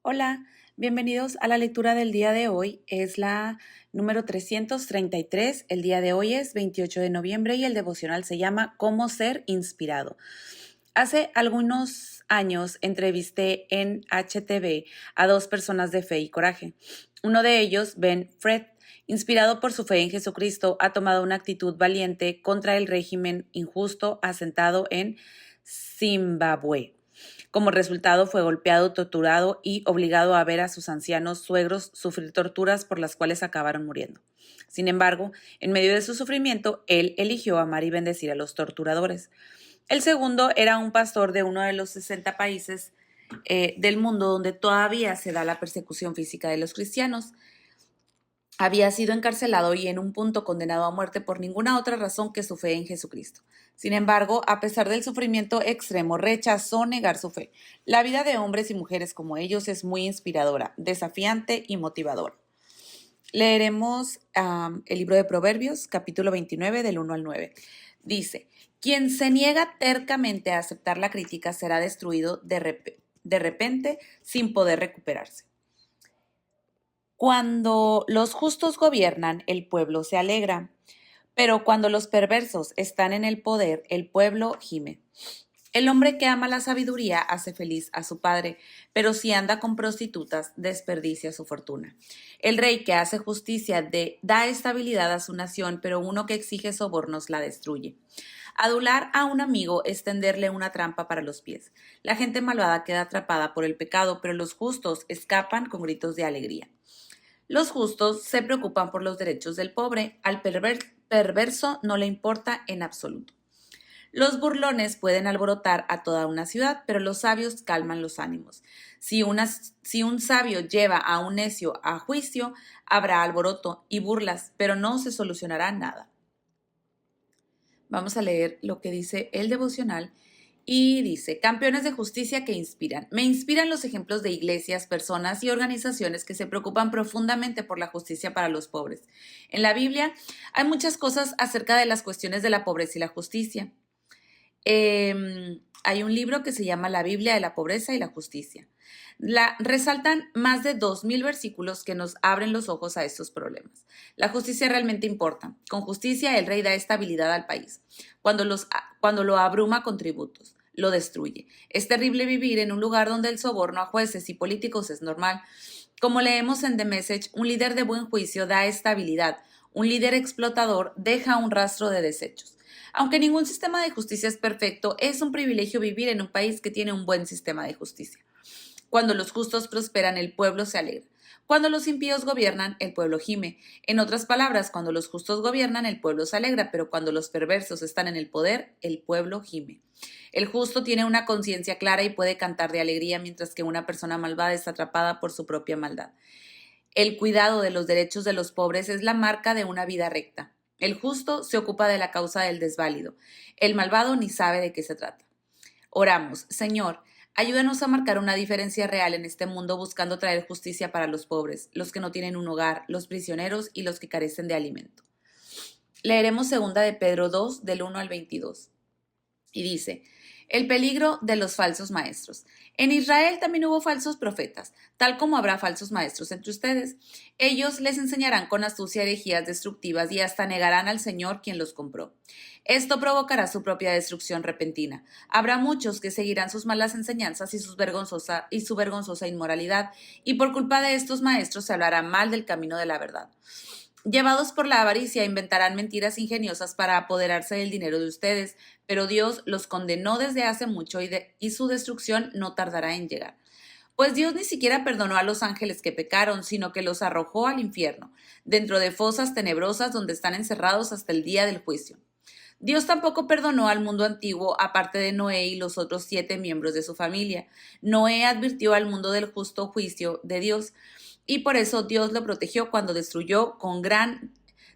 Hola, bienvenidos a la lectura del día de hoy. Es la número 333. El día de hoy es 28 de noviembre y el devocional se llama Cómo ser inspirado. Hace algunos años entrevisté en HTV a dos personas de fe y coraje. Uno de ellos, Ben Fred, inspirado por su fe en Jesucristo, ha tomado una actitud valiente contra el régimen injusto asentado en Zimbabue. Como resultado, fue golpeado, torturado y obligado a ver a sus ancianos suegros sufrir torturas por las cuales acabaron muriendo. Sin embargo, en medio de su sufrimiento, él eligió amar y bendecir a los torturadores. El segundo era un pastor de uno de los 60 países del mundo donde todavía se da la persecución física de los cristianos. Había sido encarcelado y en un punto condenado a muerte por ninguna otra razón que su fe en Jesucristo. Sin embargo, a pesar del sufrimiento extremo, rechazó negar su fe. La vida de hombres y mujeres como ellos es muy inspiradora, desafiante y motivadora. Leeremos el libro de Proverbios, capítulo 29, del 1 al 9. Dice, quien se niega tercamente a aceptar la crítica será destruido de repente sin poder recuperarse. Cuando los justos gobiernan, el pueblo se alegra, pero cuando los perversos están en el poder, el pueblo gime. El hombre que ama la sabiduría hace feliz a su padre, pero si anda con prostitutas, desperdicia su fortuna. El rey que hace justicia da estabilidad a su nación, pero uno que exige sobornos la destruye. Adular a un amigo es tenderle una trampa para los pies. La gente malvada queda atrapada por el pecado, pero los justos escapan con gritos de alegría. Los justos se preocupan por los derechos del pobre, al perverso no le importa en absoluto. Los burlones pueden alborotar a toda una ciudad, pero los sabios calman los ánimos. Si un sabio lleva a un necio a juicio, habrá alboroto y burlas, pero no se solucionará nada. Vamos a leer lo que dice el devocional. Y dice, campeones de justicia que inspiran. Me inspiran los ejemplos de iglesias, personas y organizaciones que se preocupan profundamente por la justicia para los pobres. En la Biblia hay muchas cosas acerca de las cuestiones de la pobreza y la justicia. Hay un libro que se llama La Biblia de la Pobreza y la Justicia. Resaltan más de 2000 versículos que nos abren los ojos a estos problemas. La justicia realmente importa. Con justicia el rey da estabilidad al país. Cuando lo abruma con tributos, lo destruye. Es terrible vivir en un lugar donde el soborno a jueces y políticos es normal. Como leemos en The Message, un líder de buen juicio da estabilidad. Un líder explotador deja un rastro de desechos. Aunque ningún sistema de justicia es perfecto, es un privilegio vivir en un país que tiene un buen sistema de justicia. Cuando los justos prosperan, el pueblo se alegra. Cuando los impíos gobiernan, el pueblo gime. En otras palabras, cuando los justos gobiernan, el pueblo se alegra, pero cuando los perversos están en el poder, el pueblo gime. El justo tiene una conciencia clara y puede cantar de alegría, mientras que una persona malvada está atrapada por su propia maldad. El cuidado de los derechos de los pobres es la marca de una vida recta. El justo se ocupa de la causa del desválido. El malvado ni sabe de qué se trata. Oramos, Señor, ayúdanos a marcar una diferencia real en este mundo buscando traer justicia para los pobres, los que no tienen un hogar, los prisioneros y los que carecen de alimento. Leeremos 2 de Pedro 2, del 1 al 22. Y dice, el peligro de los falsos maestros. En Israel también hubo falsos profetas, tal como habrá falsos maestros entre ustedes. Ellos les enseñarán con astucia herejías destructivas y hasta negarán al Señor quien los compró. Esto provocará su propia destrucción repentina. Habrá muchos que seguirán sus malas enseñanzas y su vergonzosa inmoralidad, y por culpa de estos maestros se hablará mal del camino de la verdad. Llevados por la avaricia, inventarán mentiras ingeniosas para apoderarse del dinero de ustedes, pero Dios los condenó desde hace mucho y su destrucción no tardará en llegar. Pues Dios ni siquiera perdonó a los ángeles que pecaron, sino que los arrojó al infierno, dentro de fosas tenebrosas donde están encerrados hasta el día del juicio. Dios tampoco perdonó al mundo antiguo, aparte de Noé y los otros 7 miembros de su familia. Noé advirtió al mundo del justo juicio de Dios, y por eso Dios lo protegió cuando destruyó con gran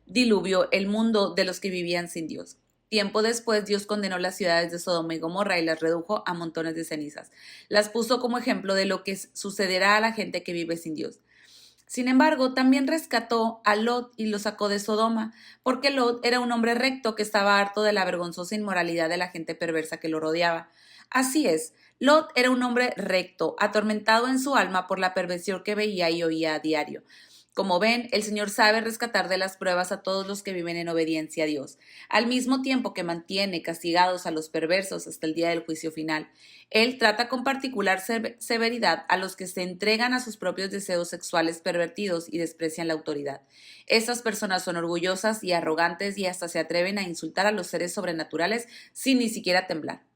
diluvio el mundo de los que vivían sin Dios. Tiempo después, Dios condenó las ciudades de Sodoma y Gomorra y las redujo a montones de cenizas. Las puso como ejemplo de lo que sucederá a la gente que vive sin Dios. Sin embargo, también rescató a Lot y lo sacó de Sodoma, porque Lot era un hombre recto que estaba harto de la vergonzosa inmoralidad de la gente perversa que lo rodeaba. Así es, Lot era un hombre recto, atormentado en su alma por la perversión que veía y oía a diario. Como ven, el Señor sabe rescatar de las pruebas a todos los que viven en obediencia a Dios, al mismo tiempo que mantiene castigados a los perversos hasta el día del juicio final. Él trata con particular severidad a los que se entregan a sus propios deseos sexuales pervertidos y desprecian la autoridad. Estas personas son orgullosas y arrogantes y hasta se atreven a insultar a los seres sobrenaturales sin ni siquiera temblar.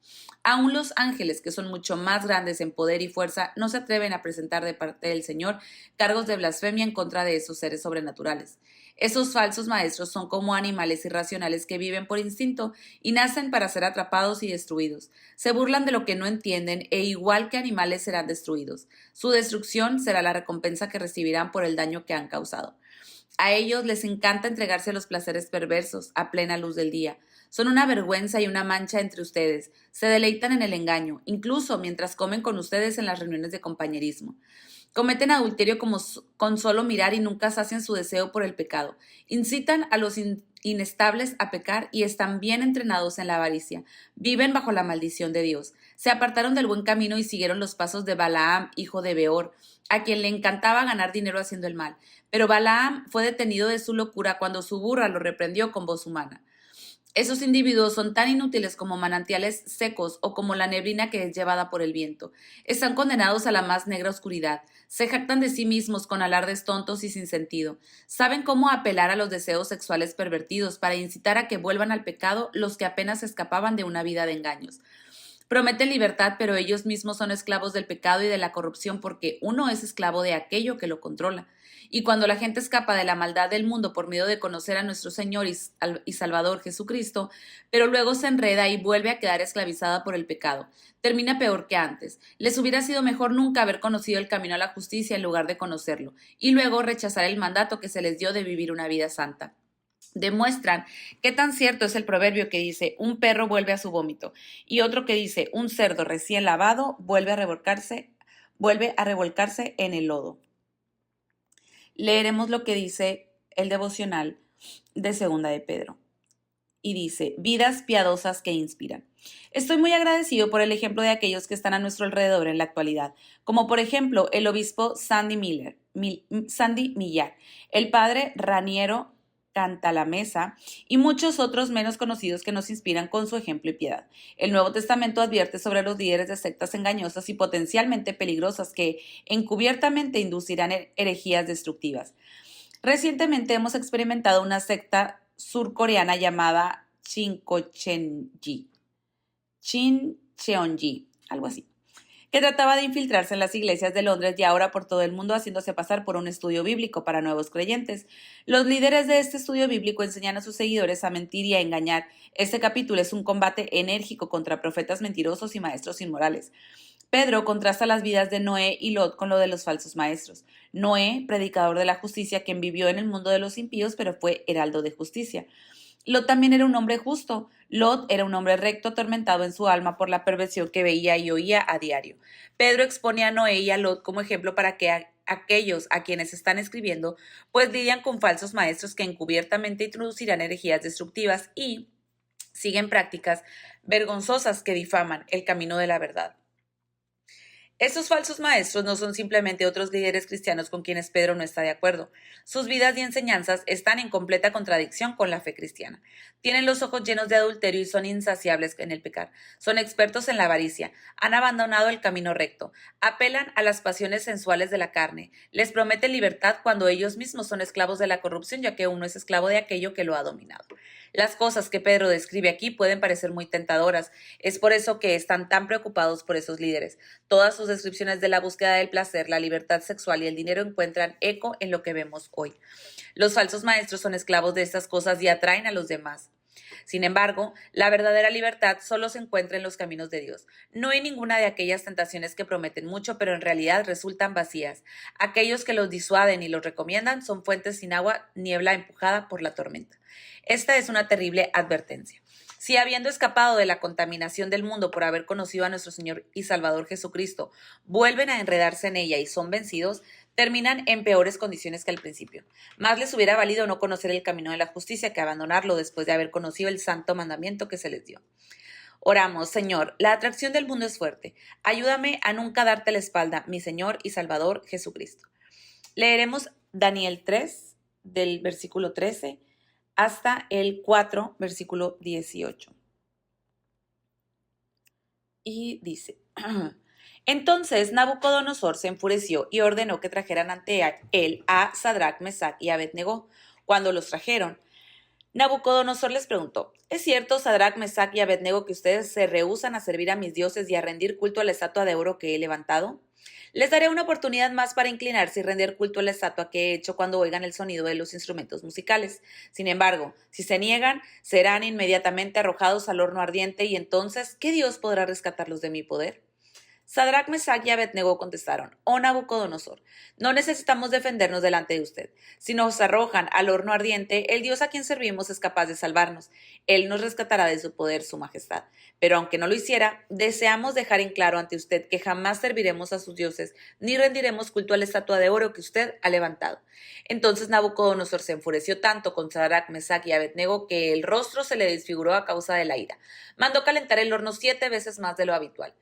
Aún los ángeles, que son mucho más grandes en poder y fuerza, no se atreven a presentar de parte del Señor cargos de blasfemia en contra de esos seres sobrenaturales. Esos falsos maestros son como animales irracionales que viven por instinto y nacen para ser atrapados y destruidos. Se burlan de lo que no entienden e igual que animales serán destruidos. Su destrucción será la recompensa que recibirán por el daño que han causado. A ellos les encanta entregarse a los placeres perversos a plena luz del día. Son una vergüenza y una mancha entre ustedes. Se deleitan en el engaño, incluso mientras comen con ustedes en las reuniones de compañerismo. Cometen adulterio con solo mirar y nunca sacian su deseo por el pecado. Incitan a los inestables a pecar y están bien entrenados en la avaricia. Viven bajo la maldición de Dios. Se apartaron del buen camino y siguieron los pasos de Balaam, hijo de Beor, a quien le encantaba ganar dinero haciendo el mal. Pero Balaam fue detenido de su locura cuando su burra lo reprendió con voz humana. Esos individuos son tan inútiles como manantiales secos o como la neblina que es llevada por el viento. Están condenados a la más negra oscuridad. Se jactan de sí mismos con alardes tontos y sin sentido. Saben cómo apelar a los deseos sexuales pervertidos para incitar a que vuelvan al pecado los que apenas escapaban de una vida de engaños. Prometen libertad, pero ellos mismos son esclavos del pecado y de la corrupción porque uno es esclavo de aquello que lo controla. Y cuando la gente escapa de la maldad del mundo por miedo de conocer a nuestro Señor y Salvador Jesucristo, pero luego se enreda y vuelve a quedar esclavizada por el pecado, termina peor que antes. Les hubiera sido mejor nunca haber conocido el camino a la justicia en lugar de conocerlo, y luego rechazar el mandato que se les dio de vivir una vida santa. Demuestran qué tan cierto es el proverbio que dice un perro vuelve a su vómito y otro que dice un cerdo recién lavado vuelve a revolcarse en el lodo. Leeremos lo que dice el devocional de Segunda de Pedro. Y dice, vidas piadosas que inspiran. Estoy muy agradecido por el ejemplo de aquellos que están a nuestro alrededor en la actualidad, como por ejemplo el obispo Sandy Millar, el padre Raniero Cantalamessa y muchos otros menos conocidos que nos inspiran con su ejemplo y piedad. El Nuevo Testamento advierte sobre los líderes de sectas engañosas y potencialmente peligrosas que encubiertamente inducirán herejías destructivas. Recientemente hemos experimentado una secta surcoreana llamada Shincheonji, algo así, que trataba de infiltrarse en las iglesias de Londres y ahora por todo el mundo haciéndose pasar por un estudio bíblico para nuevos creyentes. Los líderes de este estudio bíblico enseñan a sus seguidores a mentir y a engañar. Este capítulo es un combate enérgico contra profetas mentirosos y maestros inmorales. Pedro contrasta las vidas de Noé y Lot con lo de los falsos maestros. Noé, predicador de la justicia, quien vivió en el mundo de los impíos, pero fue heraldo de justicia. Lot también era un hombre justo. Lot era un hombre recto, atormentado en su alma por la perversión que veía y oía a diario. Pedro expone a Noé y a Lot como ejemplo para que aquellos a quienes están escribiendo, pues lidian con falsos maestros que encubiertamente introducirán herejías destructivas y siguen prácticas vergonzosas que difaman el camino de la verdad. Estos falsos maestros no son simplemente otros líderes cristianos con quienes Pedro no está de acuerdo. Sus vidas y enseñanzas están en completa contradicción con la fe cristiana. Tienen los ojos llenos de adulterio y son insaciables en el pecar. Son expertos en la avaricia. Han abandonado el camino recto. Apelan a las pasiones sensuales de la carne. Les prometen libertad cuando ellos mismos son esclavos de la corrupción, ya que uno es esclavo de aquello que lo ha dominado. Las cosas que Pedro describe aquí pueden parecer muy tentadoras. Es por eso que están tan preocupados por esos líderes. Todas sus descripciones de la búsqueda del placer, la libertad sexual y el dinero encuentran eco en lo que vemos hoy. Los falsos maestros son esclavos de estas cosas y atraen a los demás. Sin embargo, la verdadera libertad solo se encuentra en los caminos de Dios. No hay ninguna de aquellas tentaciones que prometen mucho, pero en realidad resultan vacías. Aquellos que los disuaden y los recomiendan son fuentes sin agua, niebla empujada por la tormenta. Esta es una terrible advertencia. Si habiendo escapado de la contaminación del mundo por haber conocido a nuestro Señor y Salvador Jesucristo, vuelven a enredarse en ella y son vencidos, terminan en peores condiciones que al principio. Más les hubiera valido no conocer el camino de la justicia que abandonarlo después de haber conocido el santo mandamiento que se les dio. Oramos, Señor, la atracción del mundo es fuerte. Ayúdame a nunca darte la espalda, mi Señor y Salvador Jesucristo. Leeremos Daniel 3, del versículo 13 hasta el 4, versículo 18. Y dice, entonces Nabucodonosor se enfureció y ordenó que trajeran ante él a Sadrach, Mesach y Abed-Negó. Cuando los trajeron, Nabucodonosor les preguntó, ¿es cierto, Sadrach, Mesach y Abed-Negó, que ustedes se rehúsan a servir a mis dioses y a rendir culto a la estatua de oro que he levantado? Les daré una oportunidad más para inclinarse y rendir culto a la estatua que he hecho cuando oigan el sonido de los instrumentos musicales. Sin embargo, si se niegan, serán inmediatamente arrojados al horno ardiente y entonces, ¿qué Dios podrá rescatarlos de mi poder? Sadrach, Mesach y Abed-Negó contestaron, oh Nabucodonosor, no necesitamos defendernos delante de usted. Si nos arrojan al horno ardiente, el Dios a quien servimos es capaz de salvarnos. Él nos rescatará de su poder, su majestad. Pero aunque no lo hiciera, deseamos dejar en claro ante usted que jamás serviremos a sus dioses, ni rendiremos culto a la estatua de oro que usted ha levantado. Entonces Nabucodonosor se enfureció tanto con Sadrach, Mesach y Abed-Negó que el rostro se le desfiguró a causa de la ira. Mandó calentar el horno 7 veces más de lo habitual.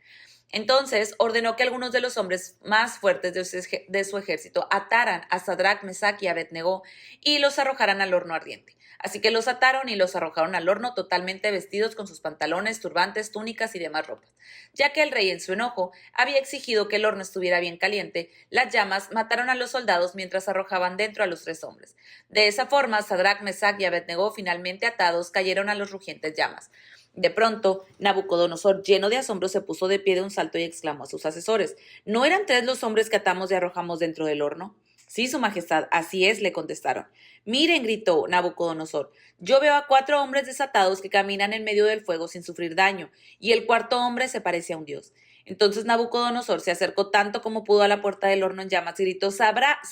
Entonces ordenó que algunos de los hombres más fuertes de su ejército ataran a Sadrach, Mesach y Abed-Negó y los arrojaran al horno ardiente. Así que los ataron y los arrojaron al horno totalmente vestidos con sus pantalones, turbantes, túnicas y demás ropas. Ya que el rey en su enojo había exigido que el horno estuviera bien caliente, las llamas mataron a los soldados mientras arrojaban dentro a los 3 hombres. De esa forma, Sadrach, Mesach y Abed-Negó, finalmente atados, cayeron a los rugientes llamas. De pronto, Nabucodonosor, lleno de asombro, se puso de pie de un salto y exclamó a sus asesores, ¿no eran 3 los hombres que atamos y arrojamos dentro del horno? Sí, su majestad, así es, le contestaron. Miren, gritó Nabucodonosor, yo veo a 4 hombres desatados que caminan en medio del fuego sin sufrir daño, y el 4.º hombre se parece a un dios. Entonces Nabucodonosor se acercó tanto como pudo a la puerta del horno en llamas y gritó, Sadrach,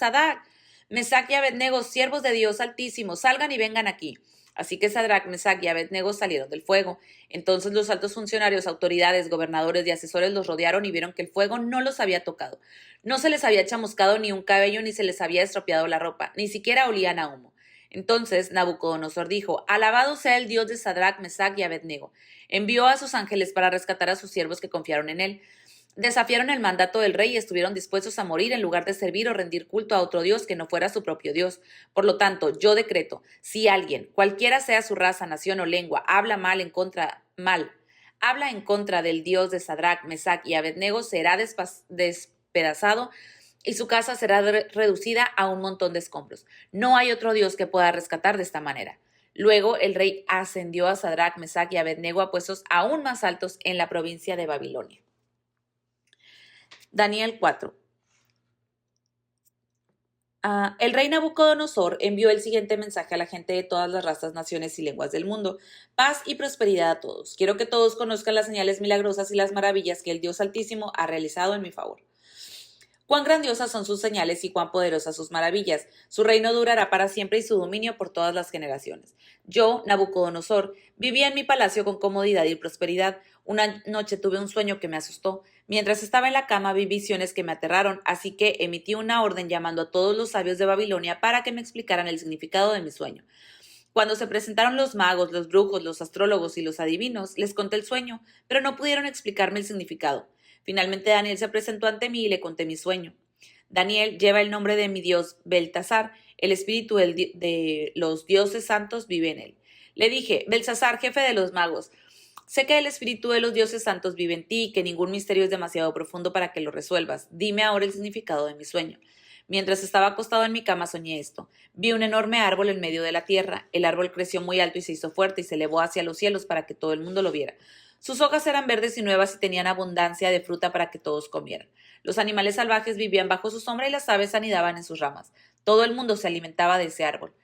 Mesach y Abed-Negó, siervos de Dios Altísimo, salgan y vengan aquí. Así que Sadrach, Mesach y Abed-Negó salieron del fuego. Entonces los altos funcionarios, autoridades, gobernadores y asesores los rodearon y vieron que el fuego no los había tocado. No se les había chamuscado ni un cabello ni se les había estropeado la ropa, ni siquiera olían a humo. Entonces Nabucodonosor dijo, alabado sea el Dios de Sadrach, Mesach y Abed-Negó. Envió a sus ángeles para rescatar a sus siervos que confiaron en él. Desafiaron el mandato del rey y estuvieron dispuestos a morir en lugar de servir o rendir culto a otro Dios que no fuera su propio Dios. Por lo tanto, yo decreto, si alguien, cualquiera sea su raza, nación o lengua, habla en contra del Dios de Sadrach, Mesach y Abed-Negó, será despedazado y su casa será reducida a un montón de escombros. No hay otro Dios que pueda rescatar de esta manera. Luego el rey ascendió a Sadrach, Mesach y Abed-Negó a puestos aún más altos en la provincia de Babilonia. Daniel 4. El rey Nabucodonosor envió el siguiente mensaje a la gente de todas las razas, naciones y lenguas del mundo. Paz y prosperidad a todos. Quiero que todos conozcan las señales milagrosas y las maravillas que el Dios Altísimo ha realizado en mi favor. Cuán grandiosas son sus señales y cuán poderosas sus maravillas. Su reino durará para siempre y su dominio por todas las generaciones. Yo, Nabucodonosor, vivía en mi palacio con comodidad y prosperidad. Una noche tuve un sueño que me asustó. Mientras estaba en la cama vi visiones que me aterraron, así que emití una orden llamando a todos los sabios de Babilonia para que me explicaran el significado de mi sueño. Cuando se presentaron los magos, los brujos, los astrólogos y los adivinos, les conté el sueño, pero no pudieron explicarme el significado. Finalmente Daniel se presentó ante mí y le conté mi sueño. Daniel lleva el nombre de mi dios Beltasar, el espíritu de los dioses santos vive en él. Le dije, Belsasar, jefe de los magos, sé que el espíritu de los dioses santos vive en ti y que ningún misterio es demasiado profundo para que lo resuelvas. Dime ahora el significado de mi sueño. Mientras estaba acostado en mi cama soñé esto. Vi un enorme árbol en medio de la tierra. El árbol creció muy alto y se hizo fuerte y se elevó hacia los cielos para que todo el mundo lo viera. Sus hojas eran verdes y nuevas y tenían abundancia de fruta para que todos comieran. Los animales salvajes vivían bajo su sombra y las aves anidaban en sus ramas. Todo el mundo se alimentaba de ese árbol.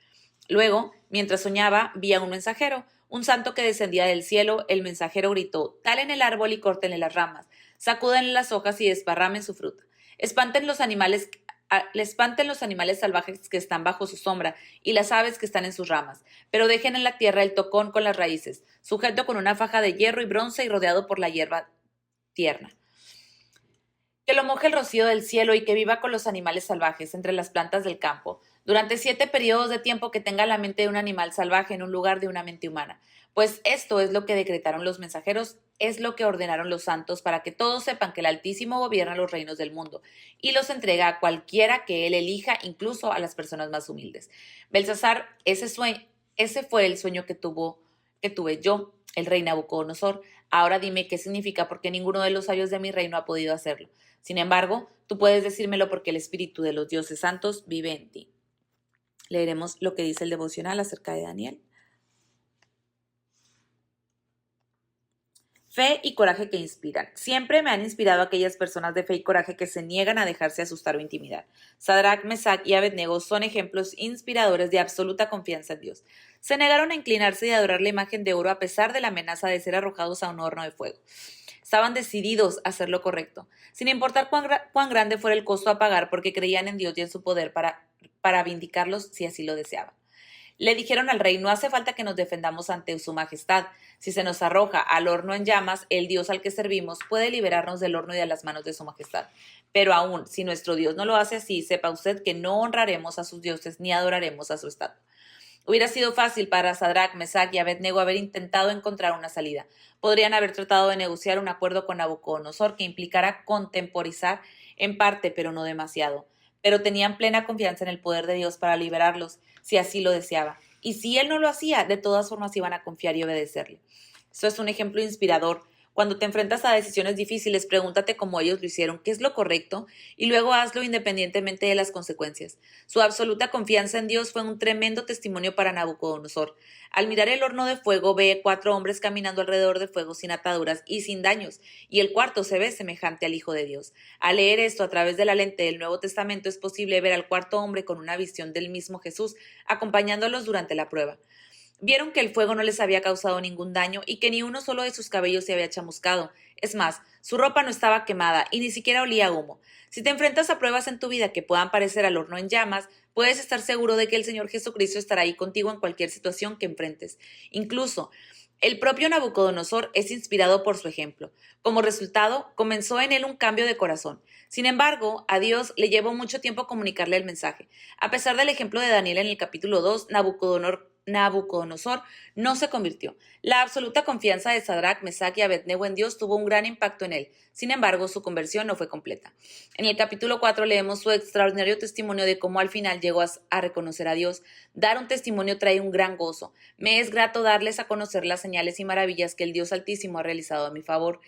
Luego, mientras soñaba, vi a un mensajero, un santo que descendía del cielo. El mensajero gritó, talen el árbol y córtenle las ramas, sacúdenle las hojas y desparramen su fruta. Espanten los animales salvajes que están bajo su sombra y las aves que están en sus ramas, pero dejen en la tierra el tocón con las raíces, sujeto con una faja de hierro y bronce y rodeado por la hierba tierna. Que lo moje el rocío del cielo y que viva con los animales salvajes entre las plantas del campo, durante 7 periodos de tiempo que tenga la mente de un animal salvaje en un lugar de una mente humana. Pues esto es lo que decretaron los mensajeros es lo que ordenaron los santos para que todos sepan que el Altísimo gobierna los reinos del mundo y los entrega a cualquiera que él elija, incluso a las personas más humildes. Belsasar, ese fue el sueño que tuve yo, el rey Nabucodonosor. Ahora dime qué significa, porque ninguno de los sabios de mi reino ha podido hacerlo. Sin embargo, tú puedes decírmelo porque el espíritu de los dioses santos vive en ti. Leeremos lo que dice el devocional acerca de Daniel. Fe y coraje que inspiran. Siempre me han inspirado aquellas personas de fe y coraje que se niegan a dejarse asustar o intimidar. Sadrach, Mesach y Abednego son ejemplos inspiradores de absoluta confianza en Dios. Se negaron a inclinarse y a adorar la imagen de oro a pesar de la amenaza de ser arrojados a un horno de fuego. Estaban decididos a hacer lo correcto, sin importar cuán grande fuera el costo a pagar, porque creían en Dios y en su poder para vindicarlos si así lo deseaban. Le dijeron al rey: no hace falta que nos defendamos ante su majestad. Si se nos arroja al horno en llamas, el Dios al que servimos puede liberarnos del horno y de las manos de su majestad. Pero aún, si nuestro Dios no lo hace así, sepa usted que no honraremos a sus dioses ni adoraremos a su estatua. Hubiera sido fácil para Sadrach, Mesach y Abednego haber intentado encontrar una salida. Podrían haber tratado de negociar un acuerdo con Nabucodonosor que implicara contemporizar en parte, pero no demasiado. Pero tenían plena confianza en el poder de Dios para liberarlos, si así lo deseaba. Y si él no lo hacía, de todas formas iban a confiar y obedecerle. Eso es un ejemplo inspirador. Cuando te enfrentas a decisiones difíciles, pregúntate cómo ellos lo hicieron, qué es lo correcto, y luego hazlo independientemente de las consecuencias. Su absoluta confianza en Dios fue un tremendo testimonio para Nabucodonosor. Al mirar el horno de fuego, ve 4 hombres caminando alrededor del fuego sin ataduras y sin daños, y el cuarto se ve semejante al Hijo de Dios. Al leer esto a través de la lente del Nuevo Testamento, es posible ver al cuarto hombre con una visión del mismo Jesús, acompañándolos durante la prueba. Vieron que el fuego no les había causado ningún daño y que ni uno solo de sus cabellos se había chamuscado. Es más, su ropa no estaba quemada y ni siquiera olía a humo. Si te enfrentas a pruebas en tu vida que puedan parecer al horno en llamas, puedes estar seguro de que el Señor Jesucristo estará ahí contigo en cualquier situación que enfrentes. Incluso, el propio Nabucodonosor es inspirado por su ejemplo. Como resultado, comenzó en él un cambio de corazón. Sin embargo, a Dios le llevó mucho tiempo comunicarle el mensaje. A pesar del ejemplo de Daniel en el capítulo 2, Nabucodonosor no se convirtió. La absoluta confianza de Sadrach, Mesach y Abednego en Dios tuvo un gran impacto en él. Sin embargo, su conversión no fue completa. En el capítulo 4 leemos su extraordinario testimonio de cómo al final llegó a reconocer a Dios. Dar un testimonio trae un gran gozo. Me es grato darles a conocer las señales y maravillas que el Dios Altísimo ha realizado a mi favor.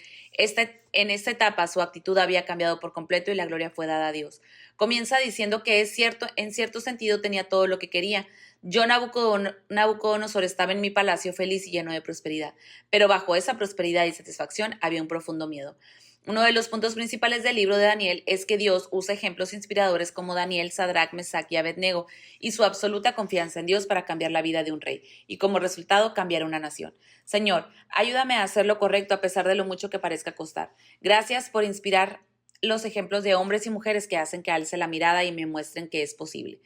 En esta etapa su actitud había cambiado por completo y la gloria fue dada a Dios. Comienza diciendo que es cierto, en cierto sentido tenía todo lo que quería. Yo, Nabucodonosor, estaba en mi palacio feliz y lleno de prosperidad, pero bajo esa prosperidad y satisfacción había un profundo miedo. Uno de los puntos principales del libro de Daniel es que Dios usa ejemplos inspiradores como Daniel, Sadrach, Mesach y Abednego y su absoluta confianza en Dios para cambiar la vida de un rey y como resultado cambiar una nación. Señor, ayúdame a hacer lo correcto a pesar de lo mucho que parezca costar. Gracias por inspirar los ejemplos de hombres y mujeres que hacen que alce la mirada y me muestren que es posible.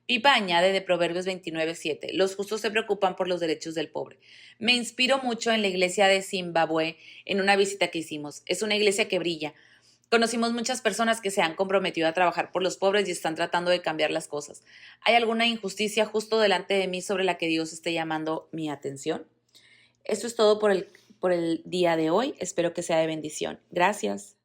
Pipa añade de Proverbios 29:7, los justos se preocupan por los derechos del pobre. Me inspiro mucho en la iglesia de Zimbabue en una visita que hicimos. Es una iglesia que brilla. Conocimos muchas personas que se han comprometido a trabajar por los pobres y están tratando de cambiar las cosas. ¿Hay alguna injusticia justo delante de mí sobre la que Dios esté llamando mi atención? Eso es todo por el día de hoy. Espero que sea de bendición. Gracias.